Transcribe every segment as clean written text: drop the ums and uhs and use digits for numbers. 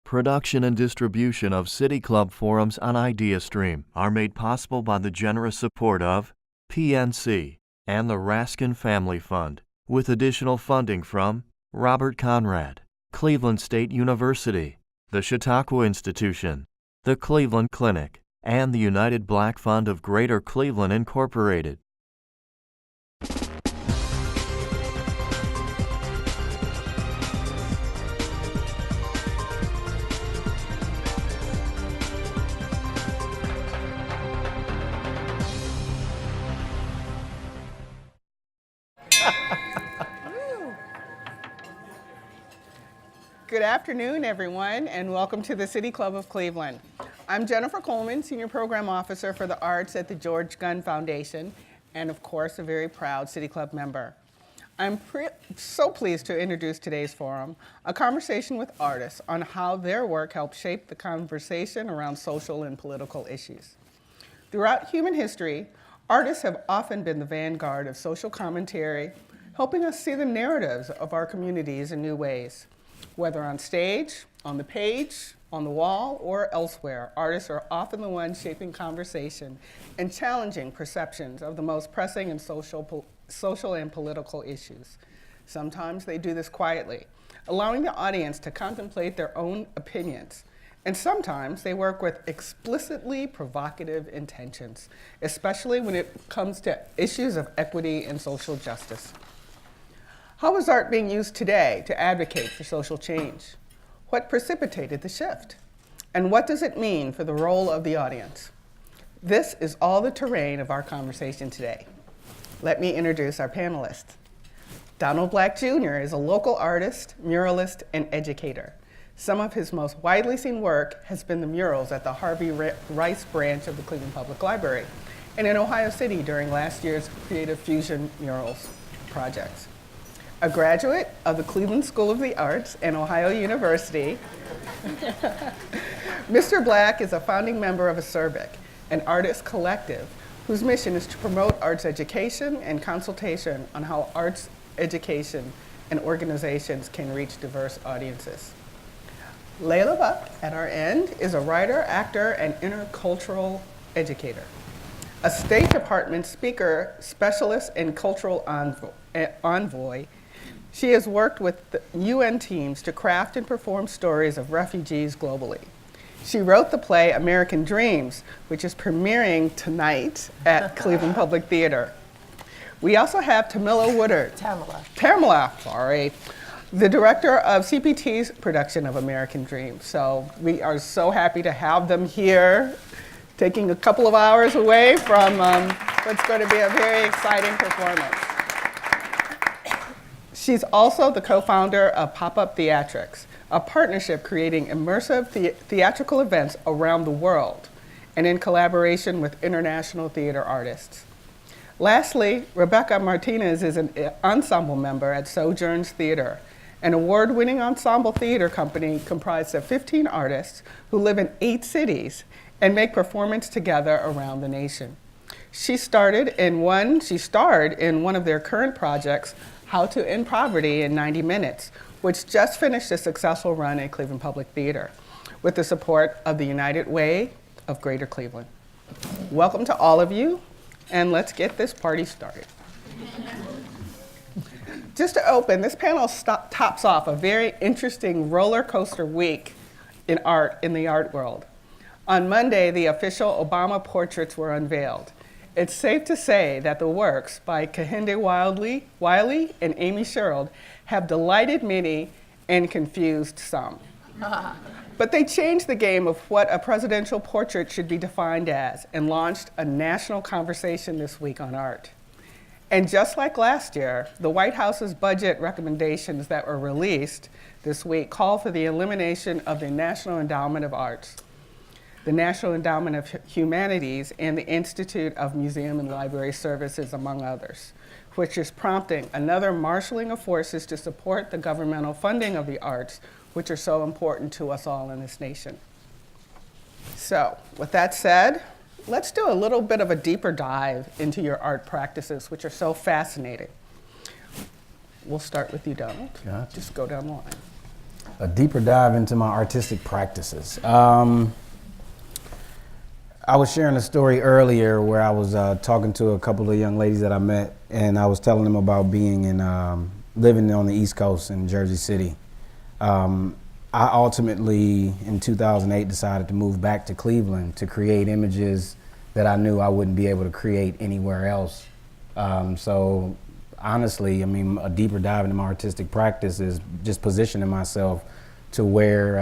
Production and distribution of City Club forums on IdeaStream are made possible by the generous support of PNC and the Raskin Family Fund, with additional funding from Robert Conrad, Cleveland State University, the Chautauqua Institution, the Cleveland Clinic, and the United Black Fund of Greater Cleveland, Incorporated. Good afternoon, everyone, and welcome to the City Club of Cleveland. I'm Jennifer Coleman, Senior Program Officer for the Arts at the George Gunn Foundation, and of course, a very proud City Club member. I'm so pleased to introduce today's forum, a conversation with artists on how their work helped shape the conversation around social and political issues. Throughout human history, artists have often been the vanguard of social commentary, helping us see the narratives of our communities in new ways. Whether on stage, on the page, on the wall, or elsewhere, artists are often the ones shaping conversation and challenging perceptions of the most pressing and social and political issues. Sometimes they do this quietly, allowing the audience to contemplate their own opinions. And sometimes they work with explicitly provocative intentions, especially when it comes to issues of equity and social justice. How is art being used today to advocate for social change? What precipitated the shift? And what does it mean for the role of the audience? This is all the terrain of our conversation today. Let me introduce our panelists. Donald Black Jr. is a local artist, muralist, and educator. Some of his most widely seen work has been the murals at the Harvey Rice branch of the Cleveland Public Library and in Ohio City during last year's Creative Fusion Murals projects. A graduate of the Cleveland School of the Arts and Ohio University, Mr. Black is a founding member of Acerbic, an artist collective whose mission is to promote arts education and consultation on how arts education and organizations can reach diverse audiences. Leila Buck, at our end, is a writer, actor, and intercultural educator, a State Department speaker, specialist, and cultural envoy. She has worked with the UN teams to craft and perform stories of refugees globally. She wrote the play American Dreams, which is premiering tonight at Cleveland Public Theater. We also have Tamilla Woodard. Tamilla, sorry. The director of CPT's production of American Dreams. So we are so happy to have them here, taking a couple of hours away from what's going to be a very exciting performance. She's also the co-founder of Popup Theatrics, a partnership creating immersive theatrical events around the world and in collaboration with international theater artists. Lastly, Rebecca Martinez is an ensemble member at Sojourn's Theater, an award-winning ensemble theater company comprised of 15 artists who live in 8 cities and make performance together around the nation. She starred in one of their current projects, How to End Poverty in 90 Minutes, which just finished a successful run at Cleveland Public Theater with the support of the United Way of Greater Cleveland. Welcome to all of you, and let's get this party started. Just to open, this panel tops off a very interesting roller coaster week in the art world. On Monday, the official Obama portraits were unveiled. It's safe to say that the works by Kehinde Wiley and Amy Sherald have delighted many and confused some. But they changed the game of what a presidential portrait should be defined as and launched a national conversation this week on art. And just like last year, the White House's budget recommendations that were released this week call for the elimination of the National Endowment of Arts, the National Endowment of Humanities, and the Institute of Museum and Library Services, among others, which is prompting another marshaling of forces to support the governmental funding of the arts, which are so important to us all in this nation. So, with that said, let's do a little bit of a deeper dive into your art practices, which are so fascinating. We'll start with you, Donald. Gotcha. Just go down the line. A deeper dive into my artistic practices. I was sharing a story earlier where I was talking to a couple of young ladies that I met, and I was telling them about being in, living on the East Coast in Jersey City. I ultimately, in 2008, decided to move back to Cleveland to create images that I knew I wouldn't be able to create anywhere else. So honestly, I mean, a deeper dive into my artistic practice is just positioning myself to where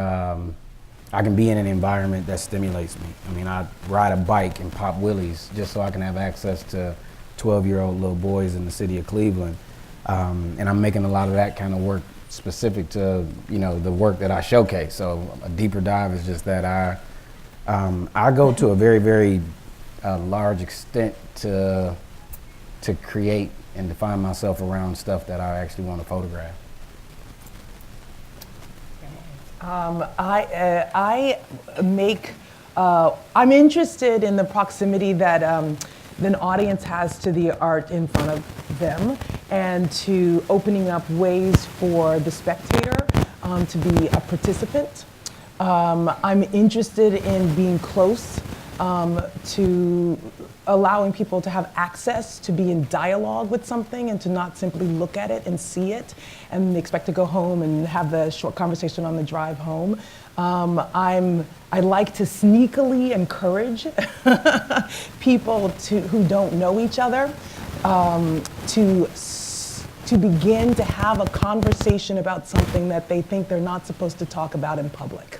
I can be in an environment that stimulates me. I mean, I ride a bike and pop wheelies just so I can have access to 12-year-old little boys in the city of Cleveland. And I'm making a lot of that kind of work specific to, you know, the work that I showcase. So a deeper dive is just that I go to a very, very large extent to create and define myself around stuff that I actually want to photograph. I'm interested in the proximity that an audience has to the art in front of them, and to opening up ways for the spectator to be a participant. I'm interested in being close to allowing people to have access to be in dialogue with something and to not simply look at it and see it and expect to go home and have the short conversation on the drive home. I like to sneakily encourage people who don't know each other to begin to have a conversation about something that they think they're not supposed to talk about in public.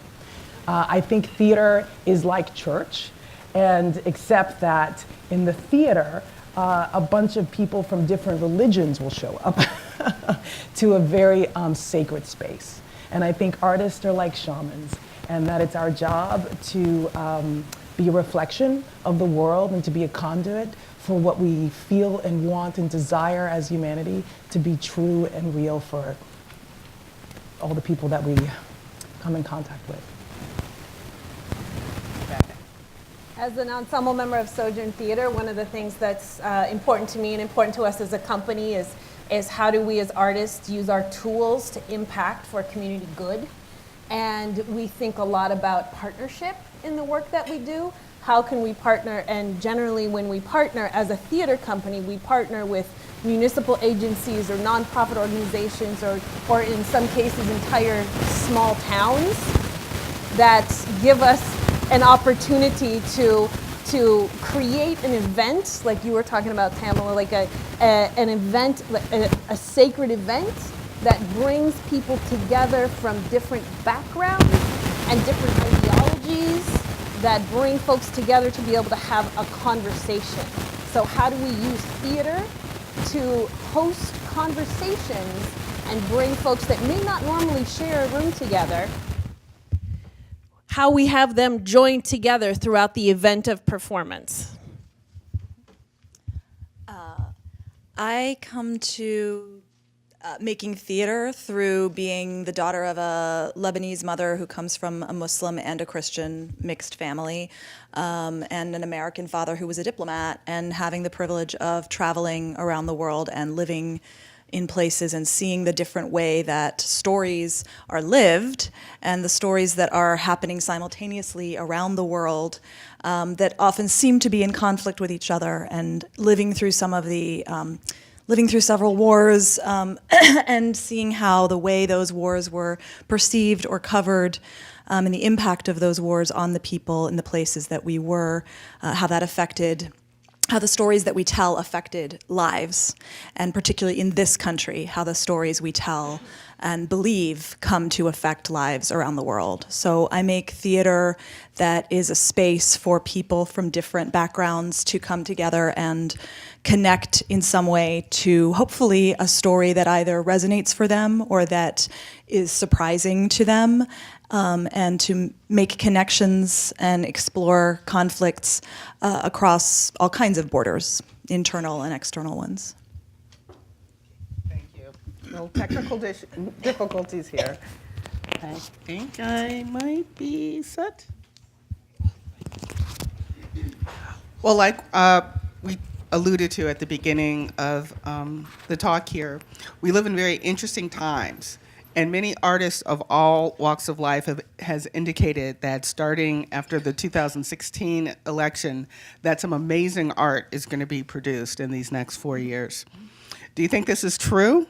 I think theater is like church, and except that in the theater, a bunch of people from different religions will show up to a very sacred space. And I think artists are like shamans, and that it's our job to be a reflection of the world and to be a conduit for what we feel and want and desire as humanity to be true and real for all the people that we come in contact with. As an ensemble member of Sojourn Theater, one of the things that's important to me and important to us as a company is how do we as artists use our tools to impact for community good. And we think a lot about partnership in the work that we do. How can we partner? And generally when we partner as a theater company, we partner with municipal agencies or nonprofit organizations or in some cases entire small towns that give us an opportunity to create an event, like you were talking about, Tamilla, like an event, a sacred event that brings people together from different backgrounds and different ideologies, that bring folks together to be able to have a conversation. So how do we use theater to host conversations and bring folks that may not normally share a room together, how we have them join together throughout the event of performance? I come to making theater through being the daughter of a Lebanese mother who comes from a Muslim and a Christian mixed family, and an American father who was a diplomat, and having the privilege of traveling around the world and living in places and seeing the different way that stories are lived and the stories that are happening simultaneously around the world that often seem to be in conflict with each other, and living through some of the living through several wars and seeing how the way those wars were perceived or covered and the impact of those wars on the people in the places that we were, how that affected, how the stories that we tell affected lives, and particularly in this country, how the stories we tell and believe come to affect lives around the world. So I make theater that is a space for people from different backgrounds to come together and connect in some way to hopefully a story that either resonates for them or that is surprising to them, and to make connections and explore conflicts across all kinds of borders, internal and external ones. Thank you. No technical difficulties here. I think I might be set. Well, like we alluded to at the beginning of the talk here, we live in very interesting times. And many artists of all walks of life has indicated that starting after the 2016 election, that some amazing art is going to be produced in these next 4 years. Do you think this is true?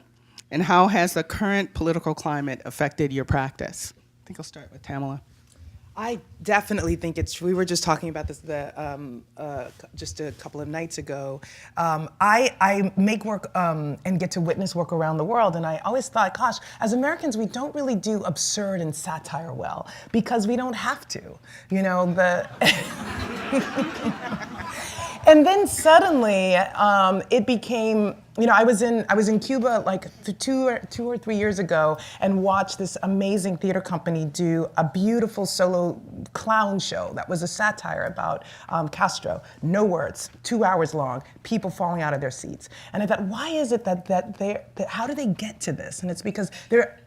And how has the current political climate affected your practice? I think I'll start with Tamilla. I definitely think it's true. We were just talking about this just a couple of nights ago. I make work and get to witness work around the world, and I always thought, gosh, as Americans, we don't really do absurd and satire well because we don't have to. You know, and then suddenly it became, you know, I was in Cuba like two or 3 years ago and watched this amazing theater company do a beautiful solo clown show that was a satire about Castro. No words, 2 hours long, people falling out of their seats. And I thought, why is it that how do they get to this? And it's because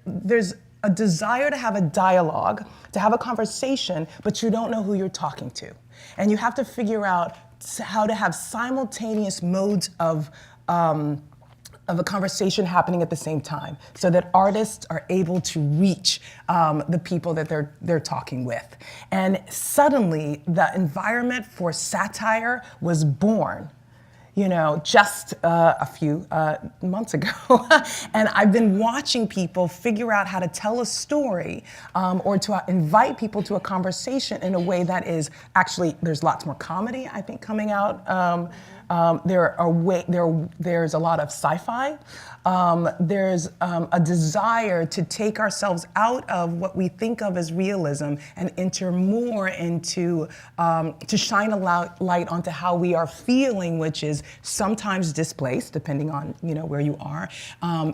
there's a desire to have a dialogue, to have a conversation, but you don't know who you're talking to. And you have to figure out how to have simultaneous modes of a conversation happening at the same time, so that artists are able to reach the people that they're talking with. And suddenly, the environment for satire was born, you know, just a few months ago. And I've been watching people figure out how to tell a story or to invite people to a conversation in a way that is actually, there's lots more comedy, I think, coming out. There's a lot of sci-fi. There's a desire to take ourselves out of what we think of as realism and enter more into, to shine a light onto how we are feeling, which is sometimes displaced, depending on, you know, where you are,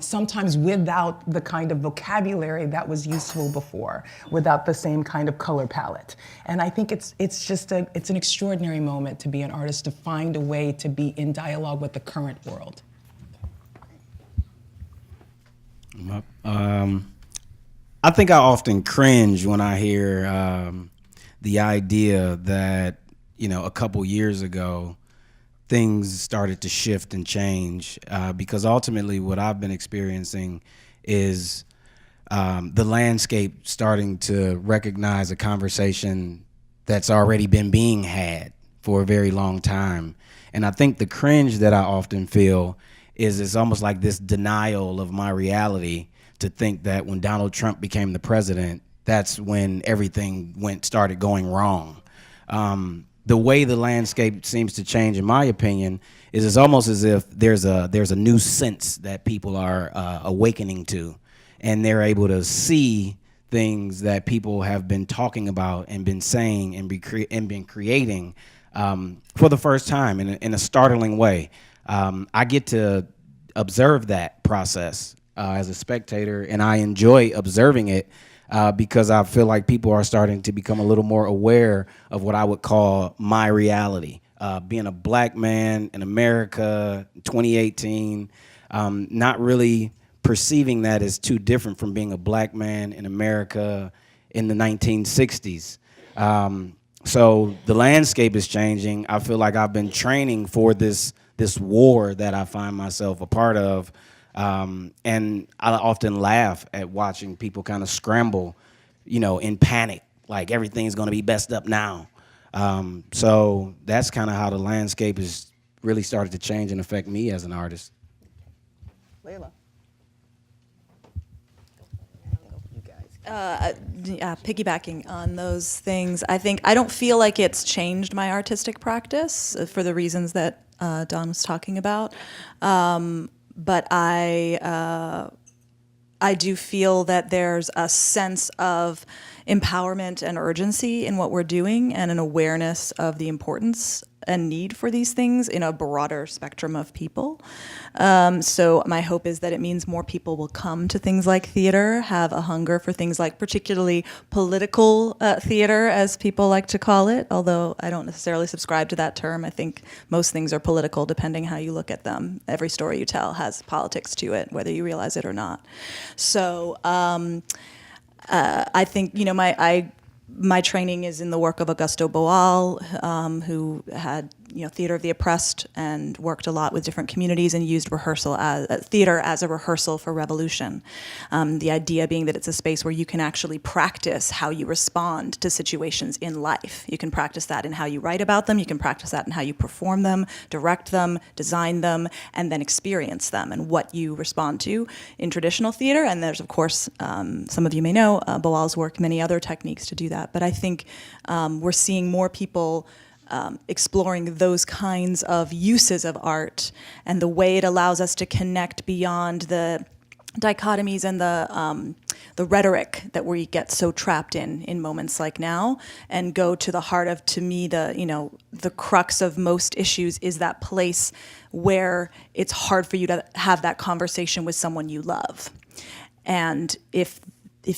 sometimes without the kind of vocabulary that was useful before, without the same kind of color palette. And I think it's an extraordinary moment to be an artist, to find a way to be in dialogue with the current world. I think I often cringe when I hear the idea that, you know, a couple years ago, things started to shift and change because ultimately what I've been experiencing is the landscape starting to recognize a conversation that's already been being had for a very long time. And I think the cringe that I often feel is it's almost like this denial of my reality to think that when Donald Trump became the president, that's when everything started going wrong. The way the landscape seems to change, in my opinion, is it's almost as if there's a new sense that people are awakening to, and they're able to see things that people have been talking about and been saying and been creating for the first time in a startling way. I get to observe that process as a spectator, and I enjoy observing it because I feel like people are starting to become a little more aware of what I would call my reality. Being a black man in America in 2018, not really perceiving that as too different from being a black man in America in the 1960s. So the landscape is changing. I feel like I've been training for this war that I find myself a part of. And I often laugh at watching people kind of scramble, you know, in panic, like everything's going to be best up now. So that's kind of how the landscape has really started to change and affect me as an artist. Leila. Piggybacking on those things, I don't feel like it's changed my artistic practice for the reasons that Don was talking about. But I do feel that there's a sense of empowerment and urgency in what we're doing, and an awareness of the importance and need for these things in a broader spectrum of people. So my hope is that it means more people will come to things like theater, have a hunger for things like particularly political theater, as people like to call it, although I don't necessarily subscribe to that term. I think most things are political depending how you look at them. Every story you tell has politics to it, whether you realize it or not. So I think, my training is in the work of Augusto Boal, who had theater of the oppressed and worked a lot with different communities and used theater as a rehearsal for revolution. The idea being that it's a space where you can actually practice how you respond to situations in life. You can practice that in how you write about them, you can practice that in how you perform them, direct them, design them, and then experience them and what you respond to in traditional theater. And there's, of course, some of you may know, Boal's work, many other techniques to do that. But I think we're seeing more people exploring those kinds of uses of art and the way it allows us to connect beyond the dichotomies and the rhetoric that we get so trapped in moments like now, and go to the heart of, to me, the crux of most issues is that place where it's hard for you to have that conversation with someone you love. And if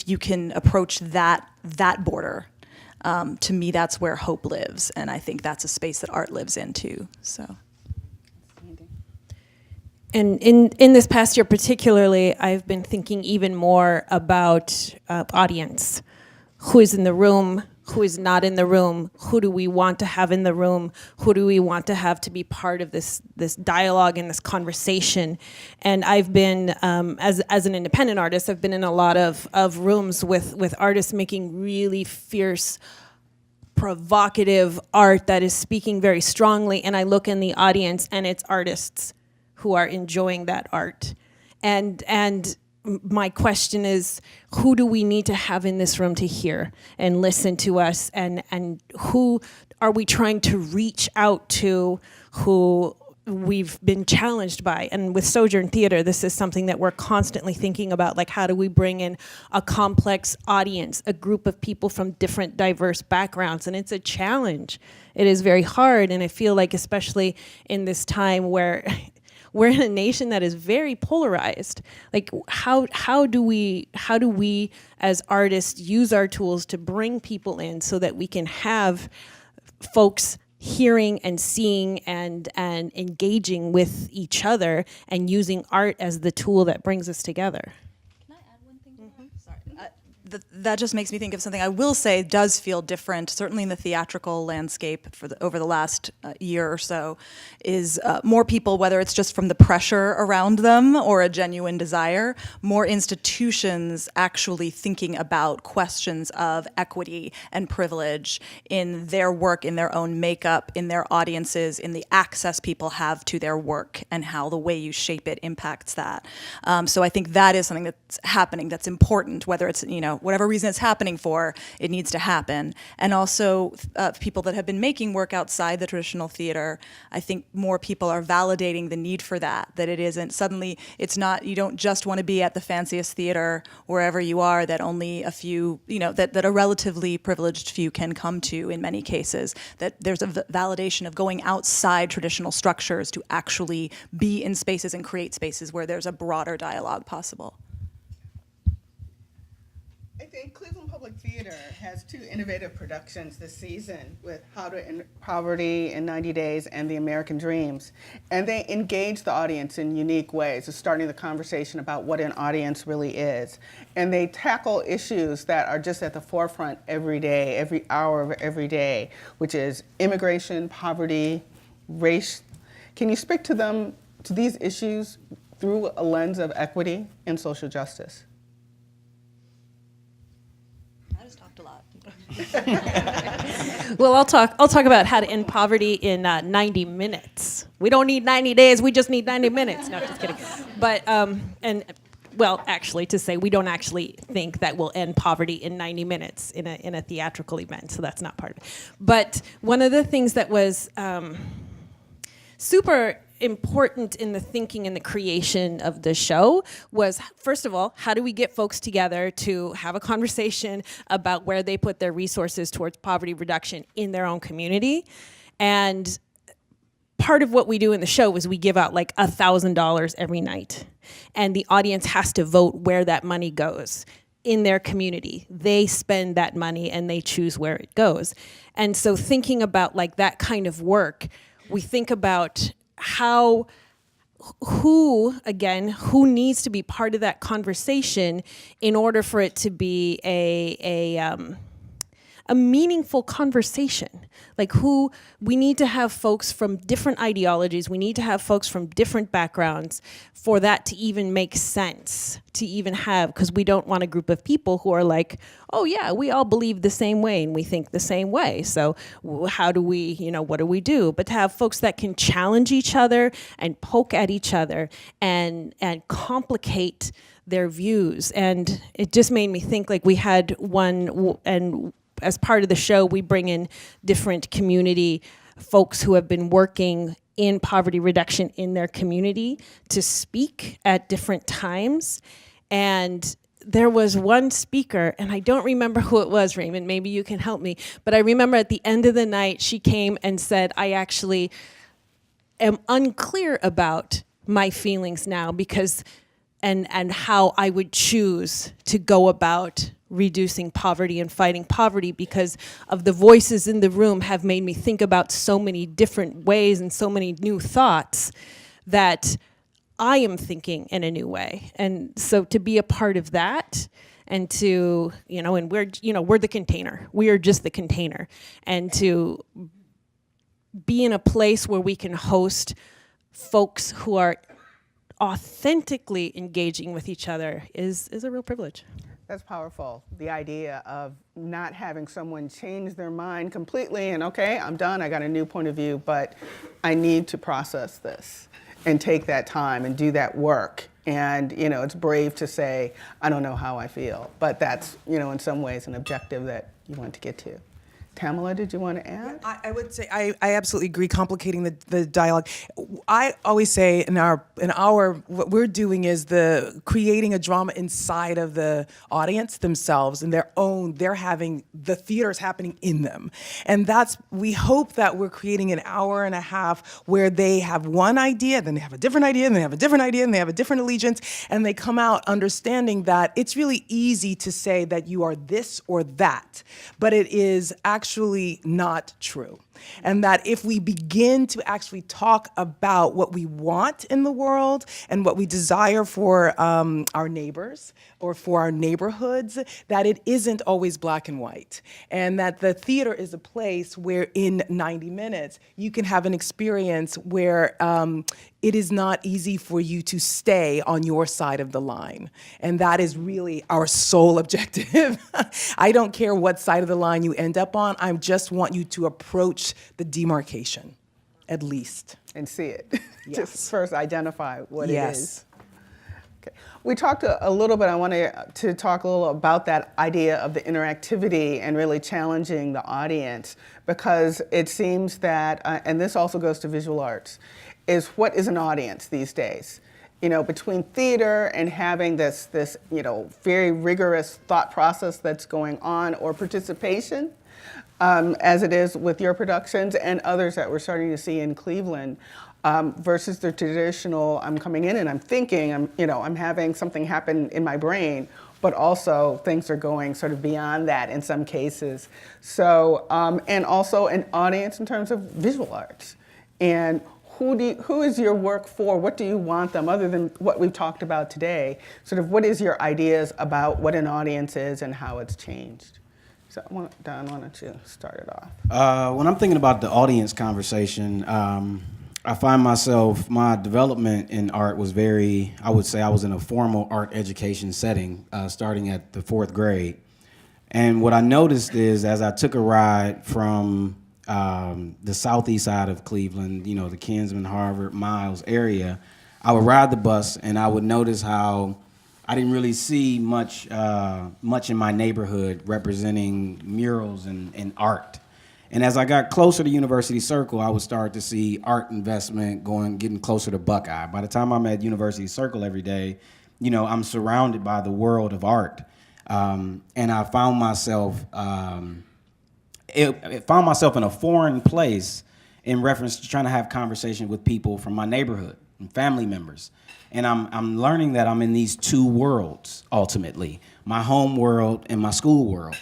you can approach that border, to me, that's where hope lives, and I think that's a space that art lives in too. So. And in this past year particularly, I've been thinking even more about audience. Who is in the room? Who is not in the room? Who do we want to have in the room? Who do we want to have to be part of this dialogue and this conversation? And I've been, as an independent artist, I've been in a lot of rooms with artists making really fierce, provocative art that is speaking very strongly, and I look in the audience and it's artists who are enjoying that art. And my question is, who do we need to have in this room to hear and listen to us, and who are we trying to reach out to who we've been challenged by? And with Sojourn Theater, this is something that we're constantly thinking about, like how do we bring in a complex audience, a group of people from different diverse backgrounds, and it's a challenge. It is very hard, and I feel like especially in this time where we're in a nation that is very polarized. Like, how do we as artists use our tools to bring people in so that we can have folks hearing and seeing and engaging with each other and using art as the tool that brings us together? Can I add one thing to that? Sorry. That just makes me think of something I will say does feel different, certainly in the theatrical landscape over the last year or so, is more people, whether it's just from the pressure around them or a genuine desire, more institutions actually thinking about questions of equity and privilege in their work, in their own makeup, in their audiences, in the access people have to their work, and how the way you shape it impacts that. So I think that is something that's happening that's important, whether it's, whatever reason it's happening for, it needs to happen. And also people that have been making work outside the traditional theater, I think more people are validating the need for that it isn't, suddenly it's not, you don't just want to be at the fanciest theater wherever you are that only a few, that a relatively privileged few can come to in many cases, that there's a validation of going outside traditional structures to actually be in spaces and create spaces where there's a broader dialogue possible. I think Cleveland Public Theater has two innovative productions this season with How to End Poverty in 90 Days and The American Dreams. And they engage the audience in unique ways of starting the conversation about what an audience really is. And they tackle issues that are just at the forefront every day, every hour of every day, which is immigration, poverty, race. Can you speak to these issues through a lens of equity and social justice? Well, I'll talk about how to end poverty in 90 minutes. We don't need 90 days, we just need 90 minutes. No, just kidding. But, actually, to say we don't actually think that we'll end poverty in 90 minutes in a theatrical event, so that's not part of it. But one of the things that was super important in the thinking and the creation of the show was, first of all, how do we get folks together to have a conversation about where they put their resources towards poverty reduction in their own community? And part of what we do in the show is we give out like $1,000 every night, and the audience has to vote where that money goes in their community. They spend that money and they choose where it goes. And so thinking about like that kind of work, we think about who needs to be part of that conversation in order for it to be a a meaningful conversation. Like we need to have folks from different ideologies, we need to have folks from different backgrounds for that to even make sense, to even have, because we don't want a group of people who are like, oh yeah, we all believe the same way and we think the same way. So how do we, what do we do? But to have folks that can challenge each other and poke at each other and complicate their views. And it just made me think, like, we had one, and as part of the show, we bring in different community folks who have been working in poverty reduction in their community to speak at different times. And there was one speaker, and I don't remember who it was, Raymond, maybe you can help me, but I remember at the end of the night, she came and said, I actually am unclear about my feelings now because, and how I would choose to go about reducing poverty and fighting poverty, because of the voices in the room have made me think about so many different ways and so many new thoughts that I am thinking in a new way. And so to be a part of that, and to, and we're the container. We are just the container. And to be in a place where we can host folks who are authentically engaging with each other is a real privilege. That's powerful. The idea of not having someone change their mind completely and, okay, I'm done, I got a new point of view, but I need to process this and take that time and do that work. And, it's brave to say, I don't know how I feel, but that's, in some ways an objective that you want to get to. Tamilla, did you want to add? Yeah, I would say I absolutely agree. Complicating the dialogue. I always say in our what we're doing is creating a drama inside of the audience themselves, and they're having the theater's happening in them, and we hope that we're creating an hour and a half where they have one idea, then they have a different idea, and they have a different idea, and they have a different allegiance, and they come out understanding that it's really easy to say that you are this or that, but it is actually not true. And that if we begin to actually talk about what we want in the world and what we desire for our neighbors or for our neighborhoods, that it isn't always black and white. And that the theater is a place where in 90 minutes, you can have an experience where it is not easy for you to stay on your side of the line. And that is really our sole objective. I don't care what side of the line you end up on. I just want you to approach the demarcation, at least. And see it. Yes. Just first identify what it Yes. is. Okay. We talked a little bit, I wanted to talk a little about that idea of the interactivity and really challenging the audience, because it seems that, and this also goes to visual arts, is what is an audience these days? Between theater and having this very rigorous thought process that's going on, or participation, as it is with your productions and others that we're starting to see in Cleveland, versus the traditional, I'm coming in and I'm thinking, I'm having something happen in my brain, but also things are going sort of beyond that in some cases. So, and also an audience in terms of visual arts. And who is your work for? What do you want them, other than what we've talked about today? Sort of what is your ideas about what an audience is and how it's changed? So, Don, why don't you start it off? When I'm thinking about the audience conversation, I find myself, my development in art was I would say I was in a formal art education setting, starting at the 4th grade. And what I noticed is, as I took a ride from the southeast side of Cleveland, the Kinsman, Harvard, Miles area, I would ride the bus and I would notice how I didn't really see much in my neighborhood representing murals and art. And as I got closer to University Circle, I would start to see art investment getting closer to Buckeye. By the time I'm at University Circle every day, I'm surrounded by the world of art. And I found myself found myself in a foreign place in reference to trying to have conversation with people from my neighborhood and family members. And I'm learning that I'm in these two worlds, ultimately, my home world and my school world.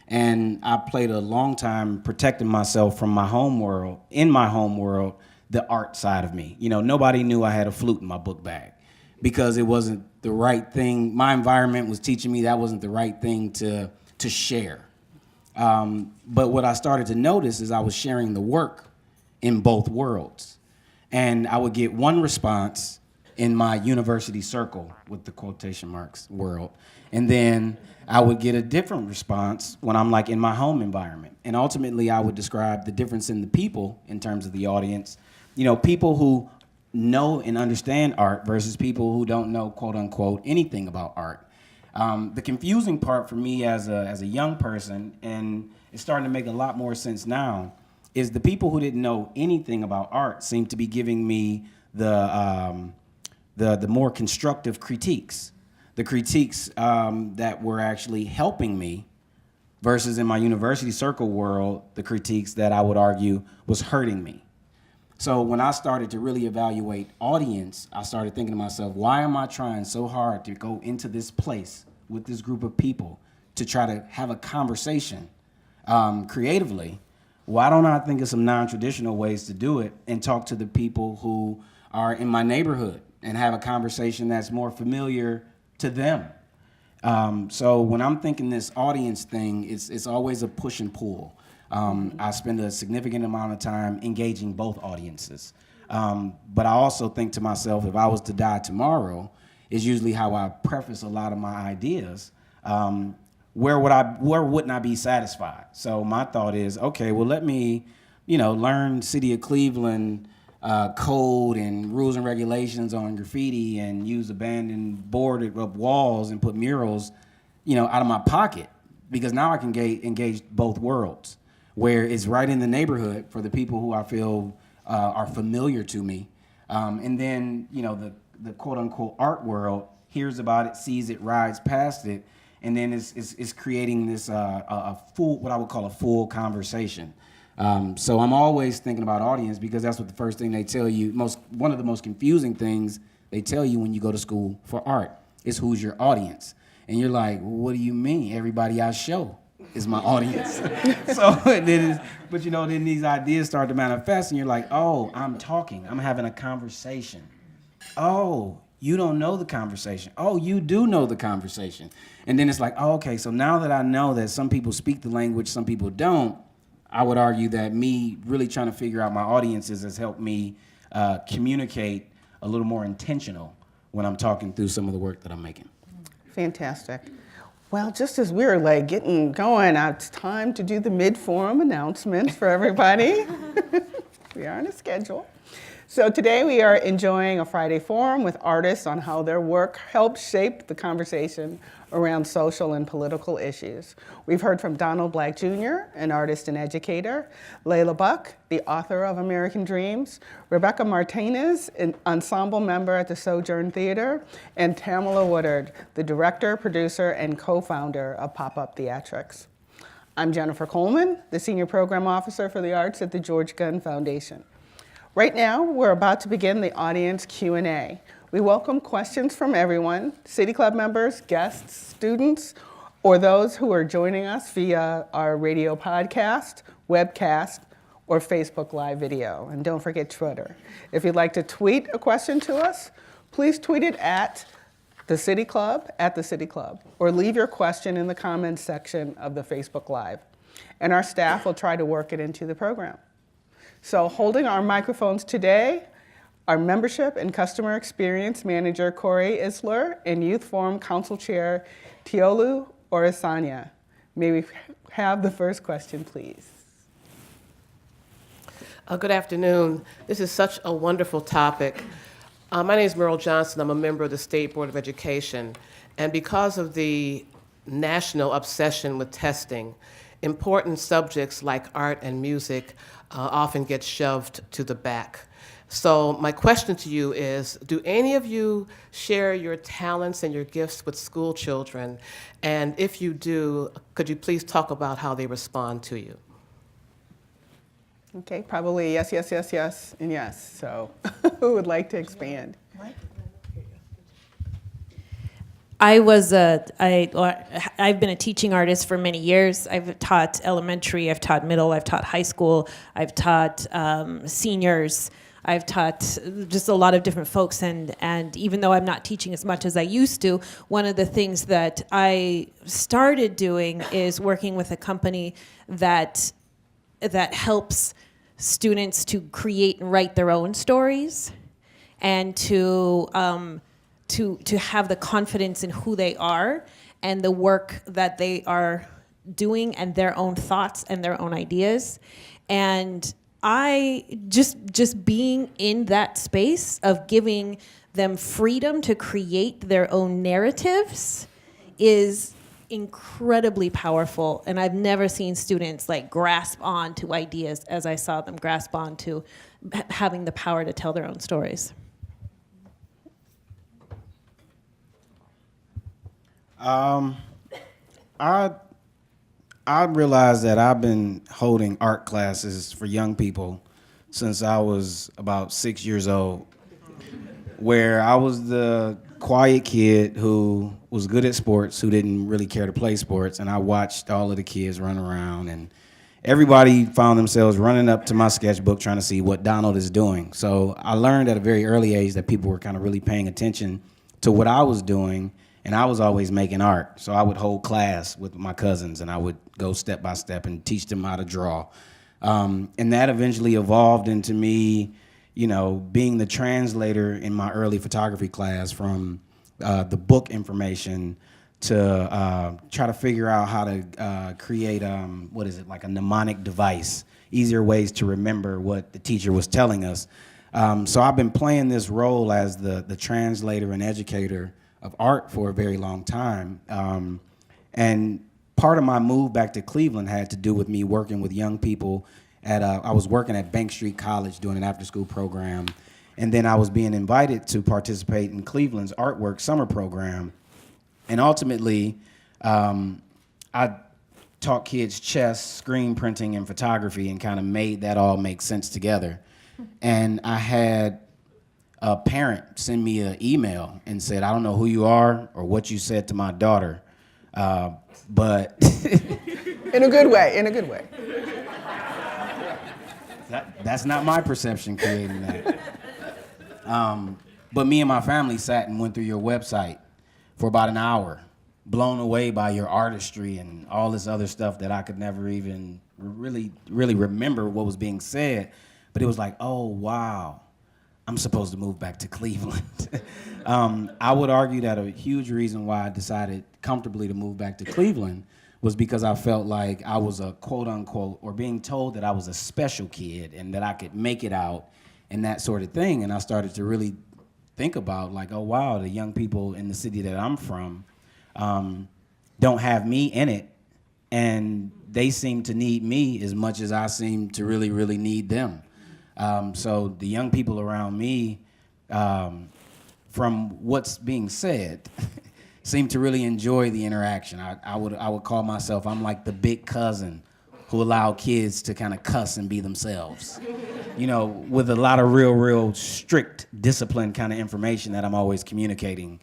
And I played a long time protecting myself from my home world, the art side of me. Nobody knew I had a flute in my book bag because it wasn't the right thing. My environment was teaching me that wasn't the right thing to share. But what I started to notice is I was sharing the work in both worlds. And I would get one response in my university circle, with the quotation marks, world. And then I would get a different response when I'm like in my home environment. And ultimately I would describe the difference in the people in terms of the audience. You know, people who know and understand art versus people who don't know, quote unquote, anything about art. The confusing part for me as a young person, and it's starting to make a lot more sense now, is the people who didn't know anything about art seem to be giving me the more constructive critiques, the critiques that were actually helping me, versus in my university circle world, the critiques that I would argue was hurting me. So when I started to really evaluate audience, I started thinking to myself, why am I trying so hard to go into this place with this group of people to try to have a conversation creatively? Why don't I think of some non-traditional ways to do it and talk to the people who are in my neighborhood and have a conversation that's more familiar to them? So when I'm thinking this audience thing, it's always a push and pull. I spend a significant amount of time engaging both audiences. But I also think to myself, if I was to die tomorrow, is usually how I preface a lot of my ideas. Where wouldn't I be satisfied? So my thought is, okay, well, let me, learn City of Cleveland code and rules and regulations on graffiti and use abandoned boarded up walls and put murals, out of my pocket, because now I can engage both worlds, where it's right in the neighborhood for the people who I feel are familiar to me. And then, the quote unquote art world hears about it, sees it, rides past it, and then is creating this a full, what I would call a full conversation. So I'm always thinking about audience, because that's what the first thing they tell you, one of the most confusing things they tell you when you go to school for art is who's your audience. And you're like, well, what do you mean? Everybody I show is my audience. Then these ideas start to manifest, and you're like, oh, I'm having a conversation. Oh, you don't know the conversation. Oh, you do know the conversation. And then it's like, oh, okay, so now that I know that some people speak the language, some people don't, I would argue that me really trying to figure out my audiences has helped me communicate a little more intentional when I'm talking through some of the work that I'm making. Fantastic. Well, just as we're getting going, it's time to do the mid-forum announcements for everybody. We are on a schedule. So today we are enjoying a Friday forum with artists on how their work helps shape the conversation around social and political issues. We've heard from Donald Black Jr., an artist and educator, Leila Buck, the author of American Dreams, Rebecca Martinez, an ensemble member at the Sojourn Theater, and Tamilla Woodard, the director, producer, and co-founder of Popup Theatrics. I'm Jennifer Coleman, the Senior Program Officer for the Arts at the George Gunn Foundation. Right now, we're about to begin the audience Q&A. We welcome questions from everyone, City Club members, guests, students, or those who are joining us via our radio podcast, webcast, or Facebook Live video. And don't forget Twitter. If you'd like to tweet a question to us, please tweet it at the City Club, or leave your question in the comments section of the Facebook Live. And our staff will try to work it into the program. So holding our microphones today, our Membership and Customer Experience Manager, Corey Isler, and Youth Forum Council Chair, Tiolu Orisanya. May we have the first question, please? Good afternoon. This is such a wonderful topic. My name is Merle Johnson. I'm a member of the State Board of Education. And because of the national obsession with testing, important subjects like art and music often get shoved to the back. So my question to you is, do any of you share your talents and your gifts with school children? And if you do, could you please talk about how they respond to you? Okay, probably yes, and yes. So who would like to expand? I've been a teaching artist for many years. I've taught elementary, I've taught middle, I've taught high school, I've taught seniors. I've taught just a lot of different folks, and even though I'm not teaching as much as I used to, one of the things that I started doing is working with a company that helps students to create and write their own stories, and to have the confidence in who they are and the work that they are doing and their own thoughts and their own ideas. And I just being in that space of giving them freedom to create their own narratives is incredibly powerful. And I've never seen students like grasp on to ideas as I saw them grasp on to having the power to tell their own stories. I realized that I've been holding art classes for young people since I was about 6 years old, where I was the quiet kid who was good at sports, who didn't really care to play sports, and I watched all of the kids run around, and everybody found themselves running up to my sketchbook trying to see what Donald is doing. So I learned at a very early age that people were kind of really paying attention to what I was doing, and I was always making art. So I would hold class with my cousins, and I would go step by step and teach them how to draw. And that eventually evolved into me, you know, being the translator in my early photography class from the book information to try to figure out how to create, like a mnemonic device, easier ways to remember what the teacher was telling us. So I've been playing this role as the translator and educator of art for a very long time. And part of my move back to Cleveland had to do with me working with young people I was working at Bank Street College doing an after-school program, and then I was being invited to participate in Cleveland's Artwork summer program. And ultimately, I taught kids chess, screen printing, and photography, and kind of made that all make sense together. And I had a parent send me an email and said, "I don't know who you are or what you said to my daughter, but..." In a good way, in a good way. That's not my perception creating that. But me and my family sat and went through your website for about an hour, blown away by your artistry and all this other stuff that I could never even really remember what was being said. But it was like, oh, wow, I'm supposed to move back to Cleveland. I would argue that a huge reason why I decided comfortably to move back to Cleveland was because I felt like I was a quote unquote, or being told that I was a special kid and that I could make it out and that sort of thing. And I started to really think about like, oh wow, the young people in the city that I'm from don't have me in it, and they seem to need me as much as I seem to really need them. So the young people around me, from what's being said, seem to really enjoy the interaction. I would call myself, I'm like the big cousin who allow kids to kind of cuss and be themselves. You know, with a lot of real strict discipline kind of information that I'm always communicating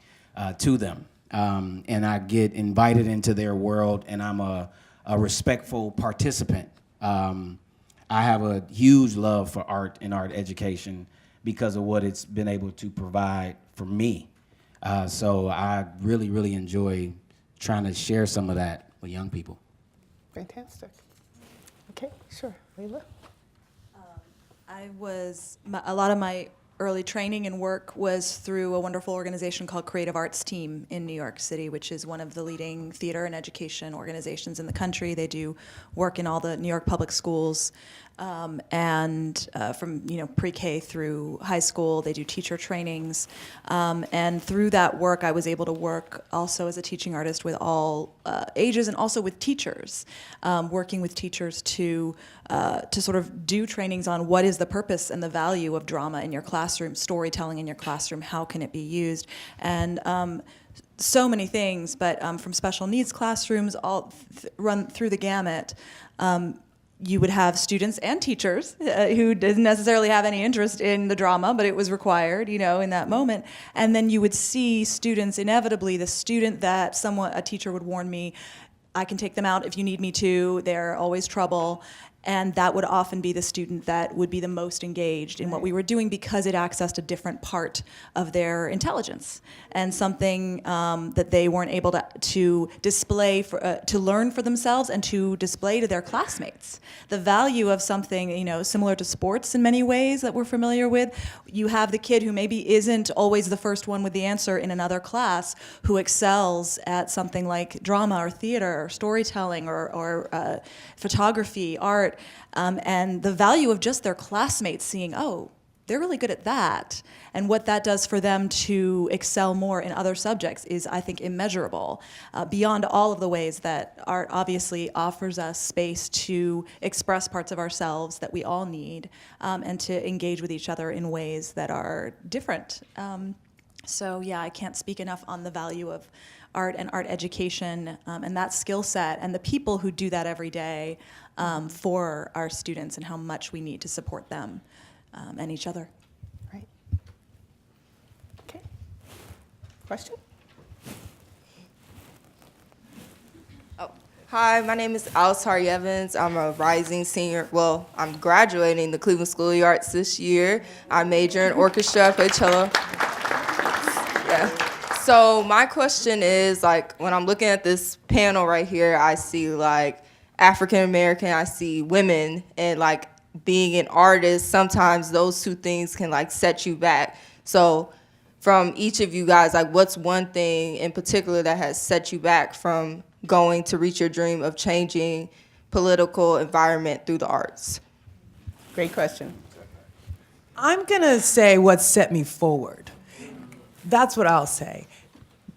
to them. And I get invited into their world, and I'm a respectful participant. I have a huge love for art and art education because of what it's been able to provide for me. So I really enjoy trying to share some of that with young people. Fantastic. Okay, sure. Leila? A lot of my early training and work was through a wonderful organization called Creative Arts Team in New York City, which is one of the leading theater and education organizations in the country. They do work in all the New York public schools, and from pre-K through high school. They do teacher trainings, and through that work, I was able to work also as a teaching artist with all ages, and also with teachers, working with teachers to sort of do trainings on what is the purpose and the value of drama in your classroom, storytelling in your classroom, how can it be used, and so many things, but from special needs classrooms, all run through the gamut. You would have students and teachers who didn't necessarily have any interest in the drama, but it was required, in that moment. And then you would see students, inevitably, the student that a teacher would warn me, I can take them out if you need me to, they're always trouble. And that would often be the student that would be the most engaged in what we were doing because it accessed a different part of their intelligence and something that they weren't able to display, to learn for themselves and to display to their classmates. The value of something, similar to sports in many ways that we're familiar with. You have the kid who maybe isn't always the first one with the answer in another class who excels at something like drama or theater or storytelling or photography, art, and the value of just their classmates seeing, oh, they're really good at that, and what that does for them to excel more in other subjects is, I think, immeasurable, beyond all of the ways that art obviously offers us space to express parts of ourselves that we all need, and to engage with each other in ways that are different. So yeah, I can't speak enough on the value of art and art education, and that skill set and the people who do that every day for our students, and how much we need to support them and each other. Right. Okay. Question? Hi, my name is Alitari Evans. I'm a rising senior. Well, I'm graduating the Cleveland School of the Arts this year. I major in orchestra, play cello. Yeah. So my question is, when I'm looking at this panel right here, I see African American, I see women, and being an artist, sometimes those two things can set you back. So from each of you guys, what's one thing in particular that has set you back from going to reach your dream of changing political environment through the arts? Great question. I'm gonna say what set me forward. That's what I'll say.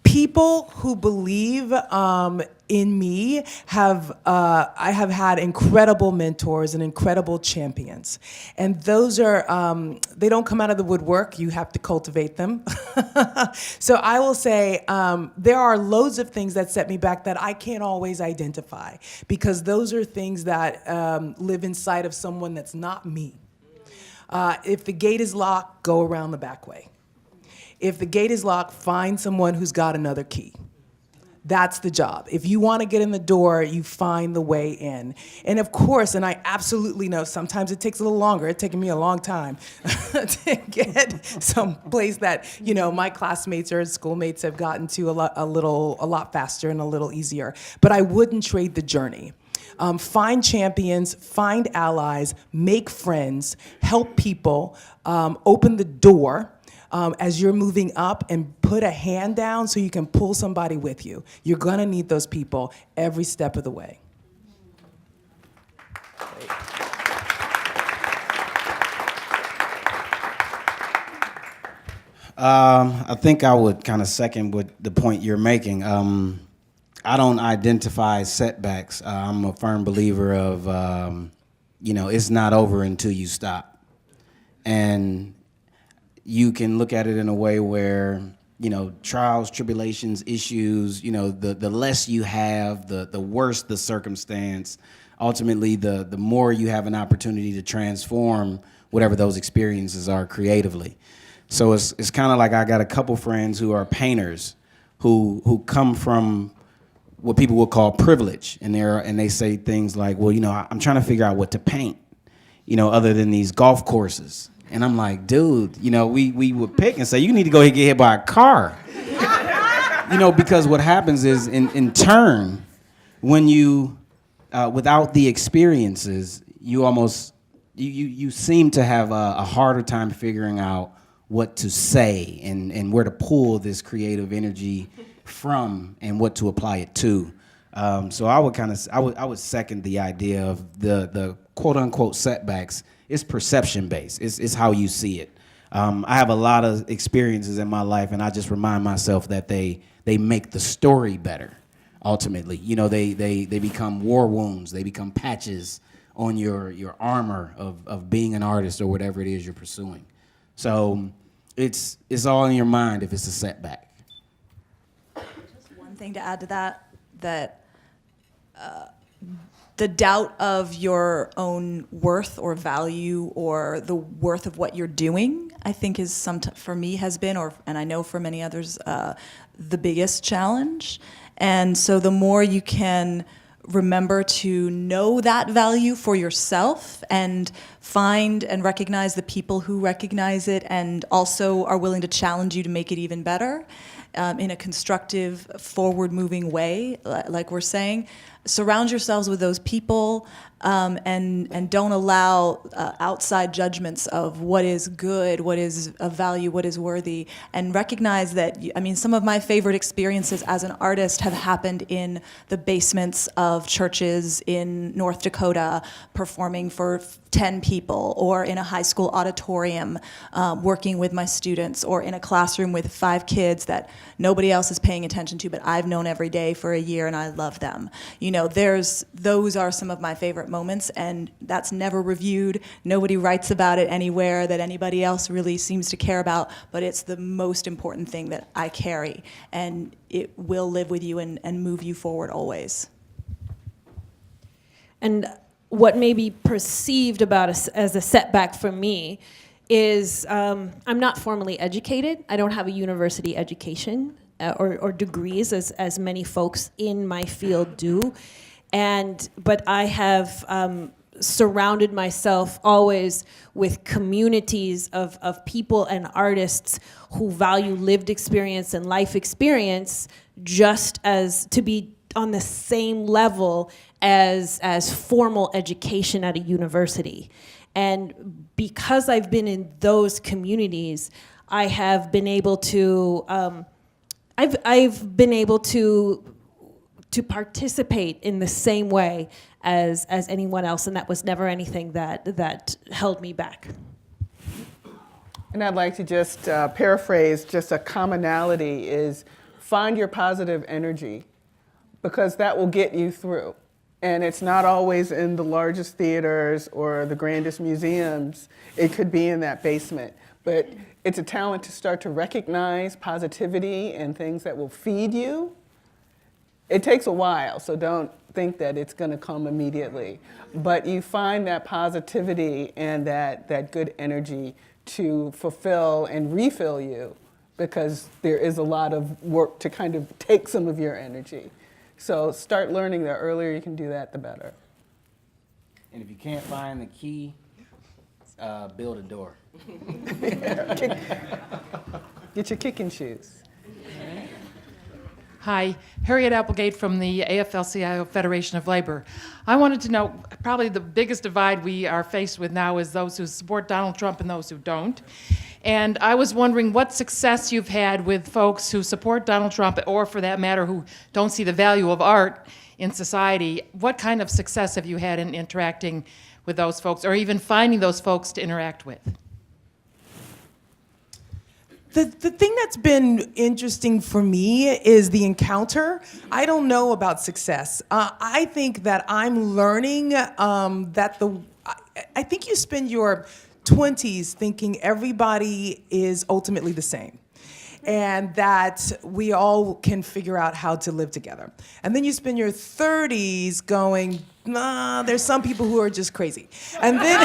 People who believe in me I have had incredible mentors and incredible champions. And those are, they don't come out of the woodwork, you have to cultivate them. So I will say there are loads of things that set me back that I can't always identify, because those are things that live inside of someone that's not me. If the gate is locked, go around the back way. If the gate is locked, find someone who's got another key. That's the job. If you want to get in the door, you find the way in. And of course, and I absolutely know sometimes it takes a little longer. It's taken me a long time to get some place that, my classmates or schoolmates have gotten to a lot faster and a little easier. But I wouldn't trade the journey. Find champions, find allies, make friends, help people, open the door as you're moving up, and put a hand down so you can pull somebody with you. You're gonna need those people every step of the way. I think I would kind of second what the point you're making. I don't identify setbacks. I'm a firm believer of, it's not over until you stop. And you can look at it in a way where, trials, tribulations, issues, the less you have, the worse the circumstance. Ultimately, the more you have an opportunity to transform whatever those experiences are creatively. So it's kind of like I got a couple friends who are painters who come from what people would call privilege, and they say things like, well, I'm trying to figure out what to paint, other than these golf courses. And I'm like, dude, we would pick and say, you need to go get hit by a car. Because what happens is, in turn, when you, without the experiences, you almost, you seem to have a harder time figuring out what to say and where to pull this creative energy from and what to apply it to. So I would second the idea of the quote unquote setbacks. It's perception based. It's how you see it. I have a lot of experiences in my life, and I just remind myself that they make the story better. Ultimately, they become war wounds. They become patches on your armor of being an artist or whatever it is you're pursuing. So it's all in your mind if it's a setback. Just one thing to add to that the doubt of your own worth or value or the worth of what you're doing, I think is for me has been, and I know for many others, the biggest challenge. And so the more you can remember to know that value for yourself and find and recognize the people who recognize it and also are willing to challenge you to make it even better in a constructive, forward-moving way, like we're saying. Surround yourselves with those people and don't allow outside judgments of what is good, what is of value, what is worthy, and recognize that, I mean, some of my favorite experiences as an artist have happened in the basements of churches in North Dakota, performing for 10 people, or in a high school auditorium working with my students, or in a classroom with 5 kids that nobody else is paying attention to, but I've known every day for a year and I love them. You know, those are some of my favorite moments, and that's never reviewed. Nobody writes about it anywhere that anybody else really seems to care about, but it's the most important thing that I carry, and it will live with you and move you forward always. And what may be perceived about as a setback for me is I'm not formally educated. I don't have a university education or degrees as many folks in my field do. But I have surrounded myself always with communities of people and artists who value lived experience and life experience just as to be on the same level as formal education at a university. And because I've been in those communities, I have been able to I've been able to participate in the same way as anyone else, and that was never anything that held me back. And I'd like to just paraphrase, just a commonality is find your positive energy, because that will get you through. And it's not always in the largest theaters or the grandest museums. It could be in that basement. But it's a talent to start to recognize positivity and things that will feed you. It takes a while, so don't think that it's going to come immediately. But you find that positivity and that good energy to fulfill and refill you, because there is a lot of work to kind of take some of your energy. So start learning that. Earlier you can do that, the better. And if you can't find the key, build a door. Get your kicking shoes. Hi, Harriet Applegate from the AFL-CIO Federation of Labor. I wanted to know, probably the biggest divide we are faced with now is those who support Donald Trump and those who don't. And I was wondering what success you've had with folks who support Donald Trump, or for that matter, who don't see the value of art in society. What kind of success have you had in interacting with those folks, or even finding those folks to interact with? The thing that's been interesting for me is the encounter. I don't know about success. I think that I'm learning that I think you spend your 20s thinking everybody is ultimately the same, and that we all can figure out how to live together. And then you spend your 30s going, nah, there's some people who are just crazy. And then,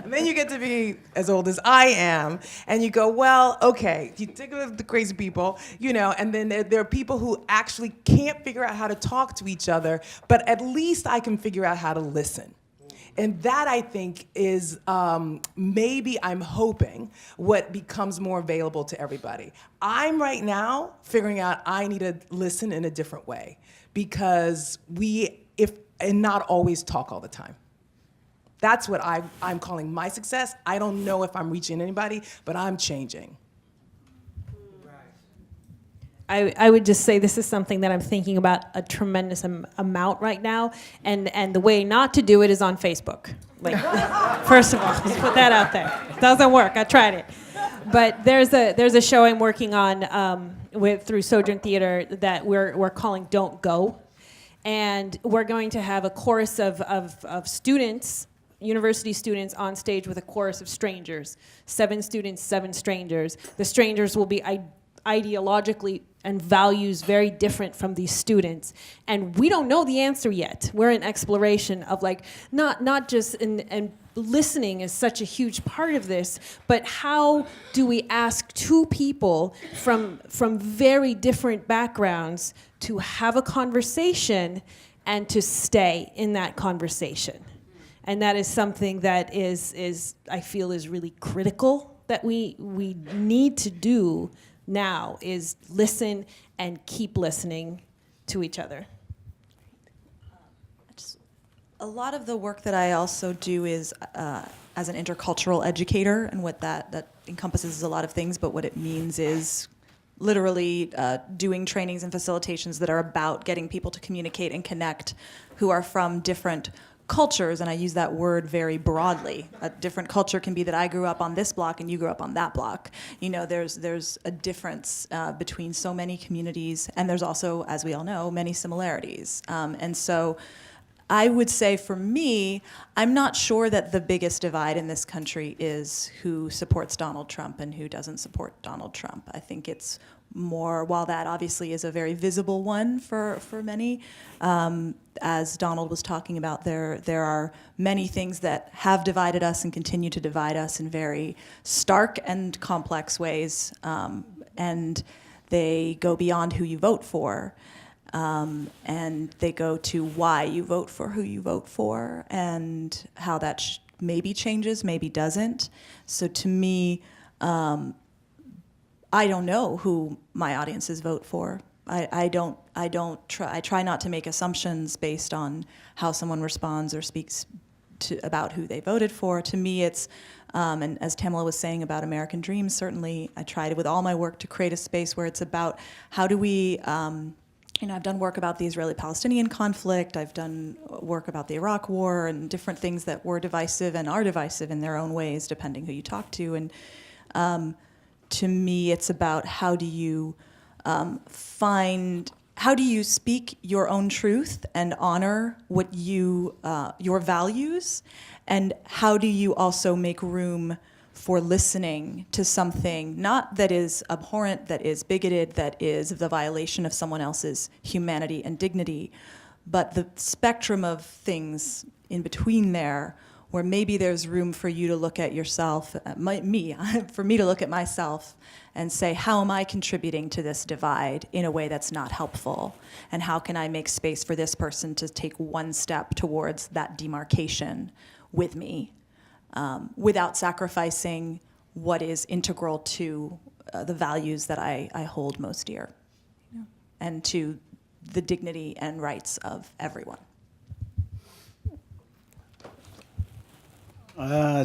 and then you get to be as old as I am, and you go, well, okay, you take the crazy people, you know, and then there are people who actually can't figure out how to talk to each other, but at least I can figure out how to listen. And that, I think, is maybe, I'm hoping, what becomes more available to everybody. I'm right now figuring out I need to listen in a different way, because and not always talk all the time. That's what I'm calling my success. I don't know if I'm reaching anybody, but I'm changing. I would just say this is something that I'm thinking about a tremendous amount right now, and the way not to do it is on Facebook. Like, first of all, let's put that out there. It doesn't work. I tried it, but there's a show I'm working on through Sojourn Theater that we're calling "Don't Go," and we're going to have a chorus of students, university students, on stage with a chorus of strangers. 7 students, 7 strangers. The strangers will be ideologically and values very different from these students. And we don't know the answer yet. We're in exploration of like, not just, and listening is such a huge part of this, but how do we ask two people from very different backgrounds to have a conversation and to stay in that conversation? And that is something that is I feel is really critical that we need to do now, is listen and keep listening to each other. A lot of the work that I also do is as an intercultural educator, and what that encompasses is a lot of things, but what it means is literally doing trainings and facilitations that are about getting people to communicate and connect who are from different cultures, and I use that word very broadly. A different culture can be that I grew up on this block and you grew up on that block. You know, there's a difference between so many communities, and there's also, as we all know, many similarities. And so I would say for me, I'm not sure that the biggest divide in this country is who supports Donald Trump and who doesn't support Donald Trump. I think it's more, while that obviously is a very visible one for many, as Donald was talking about, there are many things that have divided us and continue to divide us in very stark and complex ways, and they go beyond who you vote for. And they go to why you vote for who you vote for, and how that maybe changes, maybe doesn't. So to me, I don't know who my audiences vote for. I try not to make assumptions based on how someone responds or speaks about who they voted for. To me, it's, and as Tamilla was saying about American Dreams, certainly I try to, with all my work, to create a space where it's about how do we, I've done work about the Israeli-Palestinian conflict. I've done work about the Iraq War and different things that were divisive and are divisive in their own ways, depending who you talk to. And to me, it's about how do you how do you speak your own truth and honor what your values, and how do you also make room for listening to something not that is abhorrent, that is bigoted, that is the violation of someone else's humanity and dignity, but the spectrum of things in between there, where maybe there's room for you to look at yourself, for me to look at myself and say, how am I contributing to this divide in a way that's not helpful? And how can I make space for this person to take one step towards that demarcation with me? Without sacrificing what is integral to the values that I hold most dear, and to the dignity and rights of everyone.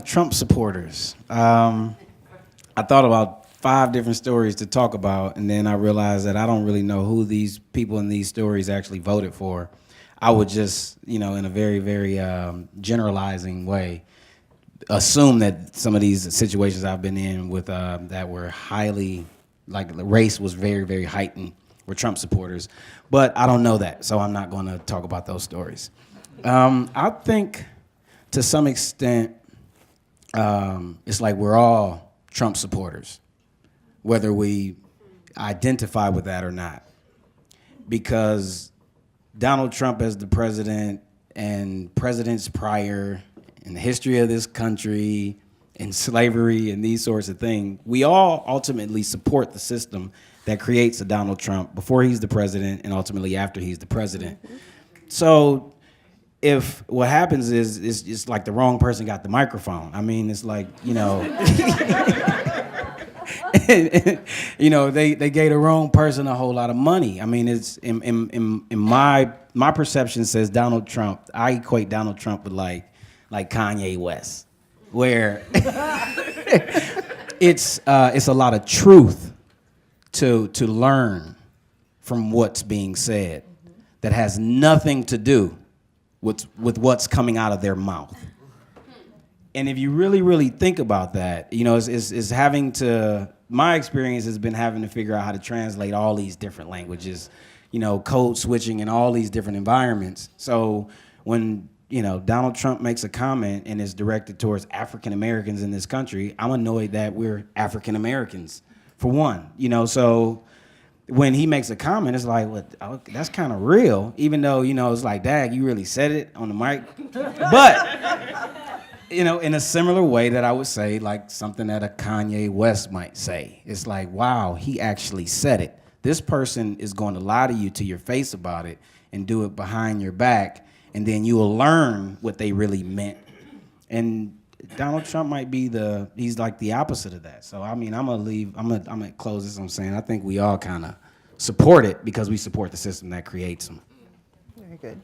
Trump supporters. I thought about 5 different stories to talk about, and then I realized that I don't really know who these people in these stories actually voted for. I would just, in a very, very generalizing way, assume that some of these situations I've been in with that were highly, like the race was very, very heightened, were Trump supporters. But I don't know that, so I'm not going to talk about those stories. I think to some extent, it's like we're all Trump supporters, whether we identify with that or not. Because Donald Trump as the president and presidents prior in the history of this country, in slavery and these sorts of things, we all ultimately support the system that creates a Donald Trump before he's the president and ultimately after he's the president. Mm-hmm. So if what happens is it's like the wrong person got the microphone. I mean, it's like, they gave the wrong person a whole lot of money. I mean, it's in my perception says Donald Trump. I equate Donald Trump with like Kanye West, where it's a lot of truth to learn from what's being said that has nothing to do with what's coming out of their mouth. And if you really, really think about that, it's having to, my experience has been having to figure out how to translate all these different languages, code switching in all these different environments. So when Donald Trump makes a comment and is directed towards African Americans in this country, I'm annoyed that we're African Americans, for one. So when he makes a comment, it's like, well, that's kind of real, even though, you know, it's like, dang, you really said it on the mic. But, you know, in a similar way that I would say, like something that a Kanye West might say. It's like, wow, he actually said it. This person is going to lie to you to your face about it and do it behind your back, and then you will learn what they really meant. And Donald Trump might be he's like the opposite of that. So, I mean, I'm gonna close this. I'm saying I think we all kind of support it because we support the system that creates them. Very good.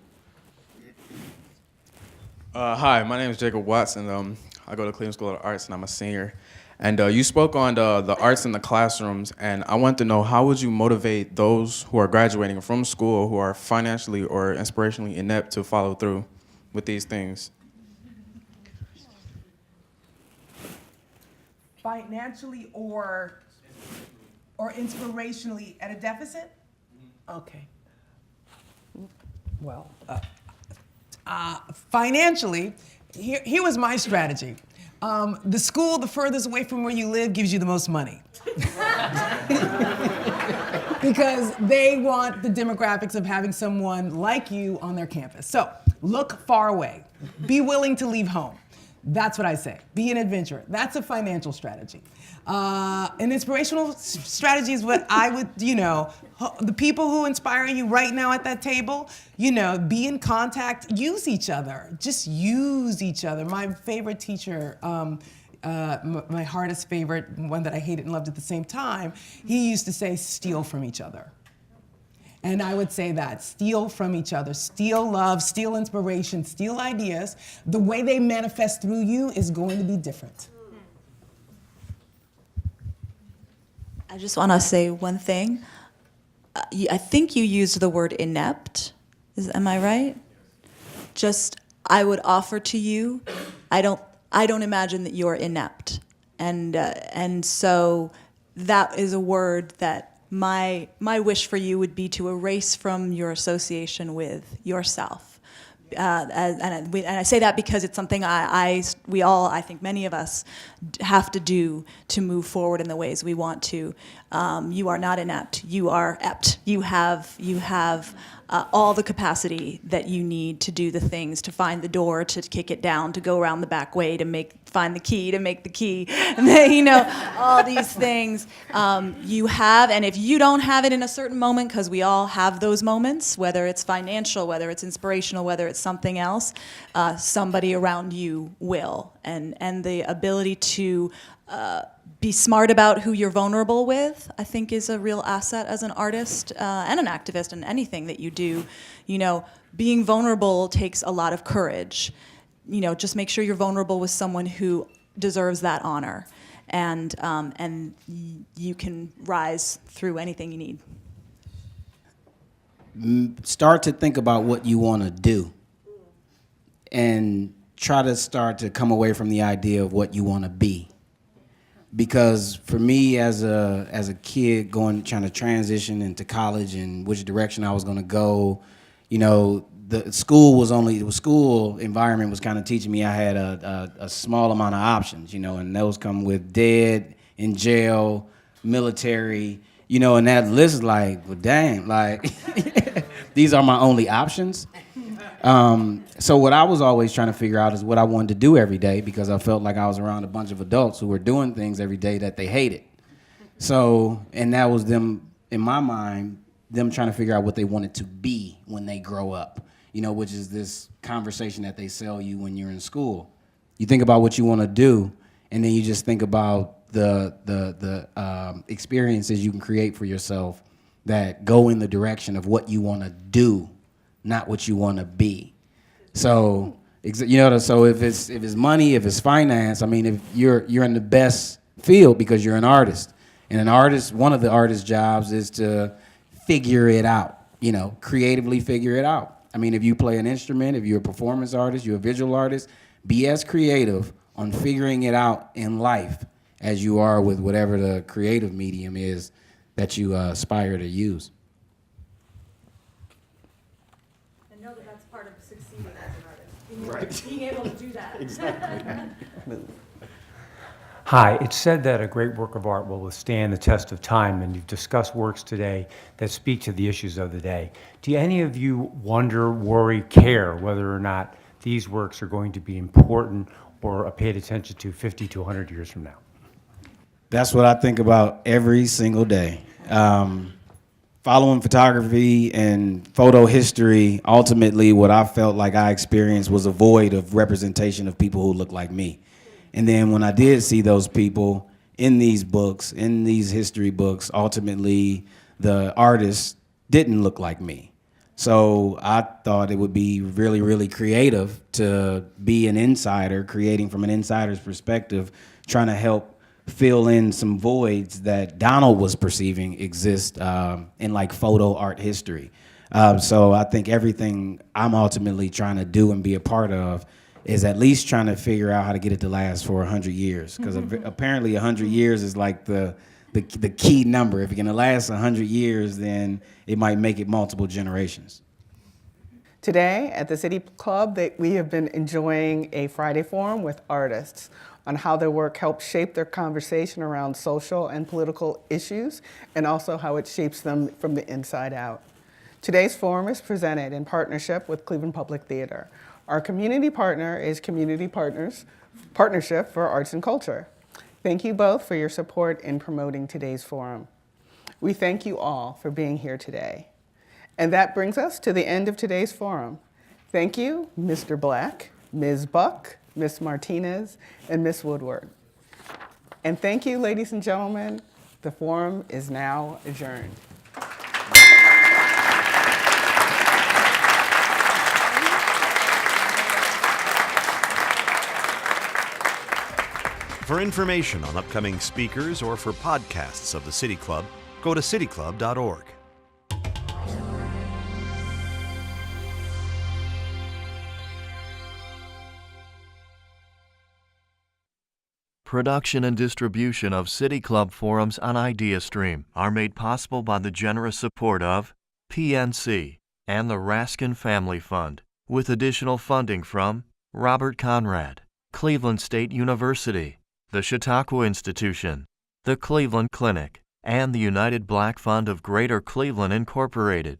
Hi, my name is Jacob Watson. I go to Cleveland School of Arts, and I'm a senior. And you spoke on the arts in the classrooms, and I want to know, how would you motivate those who are graduating from school who are financially or inspirationally inept to follow through with these things? Financially or inspirationally at a deficit? Okay. Well, financially, here was my strategy. The school the furthest away from where you live gives you the most money. Because they want the demographics of having someone like you on their campus. So look far away. Be willing to leave home. That's what I say. Be an adventurer. That's a financial strategy. An inspirational strategy is what I would, you know, the people who inspire you right now at that table, you know, be in contact, use each other. Just use each other. My favorite teacher, my hardest favorite, one that I hated and loved at the same time, he used to say, steal from each other. And I would say that, steal from each other, steal love, steal inspiration, steal ideas. The way they manifest through you is going to be different. I just want to say one thing. I think you used the word inept. Am I right? Just, I would offer to you, I don't imagine that you're inept. And so that is a word that my wish for you would be to erase from your association with yourself. And I say that because it's something we all, I think many of us, have to do to move forward in the ways we want to. You are not inept. You are ept. You have all the capacity that you need to do the things, to find the door, to kick it down, to go around the back way, to find the key, to make the key, and then, you know, all these things you have. And if you don't have it in a certain moment, because we all have those moments, whether it's financial, whether it's inspirational, whether it's something else, somebody around you will. And the ability to be smart about who you're vulnerable with, I think, is a real asset as an artist and an activist in anything that you do. You know, being vulnerable takes a lot of courage. You know, just make sure you're vulnerable with someone who deserves that honor, and you can rise through anything you need. Start to think about what you want to do, and try to start to come away from the idea of what you want to be. Because for me, as a kid trying to transition into college and which direction I was going to go, you know, the school environment was kind of teaching me I had a small amount of options, you know, and those come with dead, in jail, military, you know, and that list is like, well, dang, like, these are my only options. So what I was always trying to figure out is what I wanted to do every day, because I felt like I was around a bunch of adults who were doing things every day that they hated. So, and that was them, in my mind, them trying to figure out what they wanted to be when they grow up, you know, which is this conversation that they sell you when you're in school. You think about what you want to do, and then you just think about the experiences you can create for yourself that go in the direction of what you want to do, not what you want to be. So, you know, so if it's money, if it's finance, I mean, if you're in the best field because you're an artist, and an artist, one of the artist's jobs is to figure it out, you know, creatively figure it out. I mean, if you play an instrument, if you're a performance artist, you're a visual artist, be as creative on figuring it out in life as you are with whatever the creative medium is that you aspire to use. Right. Being able to do that. Exactly. Hi, it's said that a great work of art will withstand the test of time, and you've discussed works today that speak to the issues of the day. Do any of you wonder, worry, care whether or not these works are going to be important or are paid attention to 50 to 100 years from now? That's what I think about every single day. Following photography and photo history, ultimately what I felt like I experienced was a void of representation of people who look like me. And then when I did see those people in these books, in these history books, ultimately the artists didn't look like me. So I thought it would be really, really creative to be an insider, creating from an insider's perspective, trying to help fill in some voids that Donald was perceiving exist in like photo art history. So I think everything I'm ultimately trying to do and be a part of is at least trying to figure out how to get it to last for 100 years. Because apparently 100 years is like the key number. If you're gonna last 100 years, then it might make it multiple generations. Today at the City Club, we have been enjoying a Friday forum with artists on how their work helps shape their conversation around social and political issues, and also how it shapes them from the inside out. Today's forum is presented in partnership with Cleveland Public Theater. Our community partner is Community Partnership for Arts and Culture. Thank you both for your support in promoting today's forum. We thank you all for being here today. And that brings us to the end of today's forum. Thank you, Mr. Black, Ms. Buck, Ms. Martinez, and Ms. Woodard. And thank you, ladies and gentlemen. The forum is now adjourned. For information on upcoming speakers or for podcasts of the City Club, go to cityclub.org. Production and distribution of City Club forums on IdeaStream are made possible by the generous support of PNC and the Raskin Family Fund, with additional funding from Robert Conrad, Cleveland State University, the Chautauqua Institution, the Cleveland Clinic, and the United Black Fund of Greater Cleveland Incorporated.